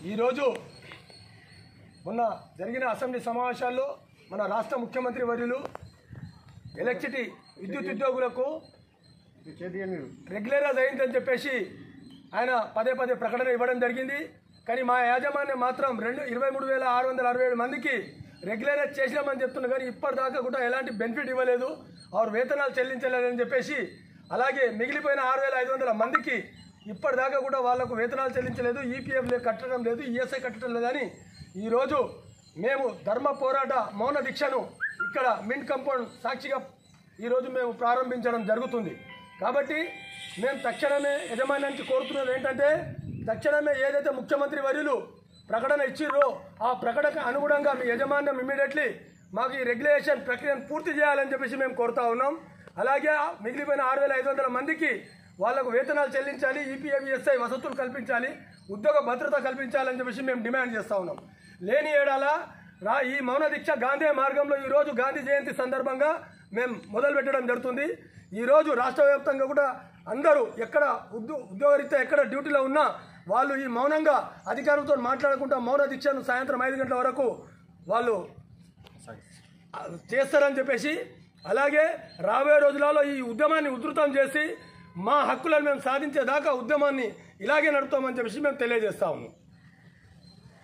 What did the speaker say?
ఈరోజు మొన్న జరిగిన అసెంబ్లీ సమావేశాల్లో మన రాష్ట్ర ముఖ్యమంత్రి వర్యులు ఎలక్ట్రిసిటీ విద్యుత్ ఉద్యోగులకు రెగ్యులరైజ్ అయిందని చెప్పేసి ఆయన పదే పదే ప్రకటన ఇవ్వడం జరిగింది. కానీ మా యాజమాన్యం మాత్రం 23,667 మందికి రెగ్యులరైజ్ చేసినామని చెప్తున్నా కానీ ఇప్పటిదాకా కూడా ఎలాంటి బెనిఫిట్ ఇవ్వలేదు, వారు వేతనాలు చెల్లించలేదని చెప్పేసి, అలాగే మిగిలిపోయిన 6,500 మందికి ఇప్పటిదాకా కూడా వాళ్లకు వేతనాలు చెల్లించలేదు, ఈపీఎఫ్ కట్టడం లేదు, ఈఎస్ఐ కట్టడం లేదని ఈరోజు మేము ధర్మ పోరాట మౌన దీక్షను ఇక్కడ మింట్ కంపౌండ్ సాక్షిగా ఈరోజు మేము ప్రారంభించడం జరుగుతుంది. కాబట్టి మేము తక్షణమే యజమాన్యానికి కోరుతున్నది ఏంటంటే, తక్షణమే ఏదైతే ముఖ్యమంత్రి వర్యులు ప్రకటన ఇచ్చిర్రో ఆ ప్రకటనకు అనుగుణంగా మీ యజమాన్యం ఇమ్మీడియట్లీ మాకు ఈ రెగ్యులేషన్ ప్రక్రియను పూర్తి చేయాలని చెప్పేసి మేము కోరుతా ఉన్నాం. అలాగే మిగిలిపోయిన 6,500 మందికి వాళ్లకు వేతనాలు చెల్లించాలి, ఈపీఎఫ్ ఈఎస్ఐ వసతులు కల్పించాలి, ఉద్యోగ భద్రత కల్పించాలని చెప్పేసి మేము డిమాండ్ చేస్తూ ఉన్నాం. లేని ఏడాల ఈ మౌన దీక్ష గాంధీ మార్గంలో ఈరోజు గాంధీ జయంతి సందర్భంగా మేము మొదలు పెట్టడం జరుగుతుంది. ఈరోజు రాష్ట్ర వ్యాప్తంగా కూడా అందరూ ఎక్కడ ఉద్యోగరీత్యా ఎక్కడ డ్యూటీలో ఉన్నా వాళ్ళు ఈ మౌనంగా అధికారులతో మాట్లాడుకుంటూ మౌన దీక్షను సాయంత్రం 5 గంటల వరకు వాళ్ళు చేస్తారని చెప్పేసి, అలాగే రాబోయే రోజులలో ఈ ఉద్యమాన్ని ఉధృతం చేసి మా హక్కులను మేము సాధించేదాకా ఉద్యమాన్ని ఇలాగే నడుపుతామని చెప్పేసి మేము తెలియజేస్తా ఉన్నాం.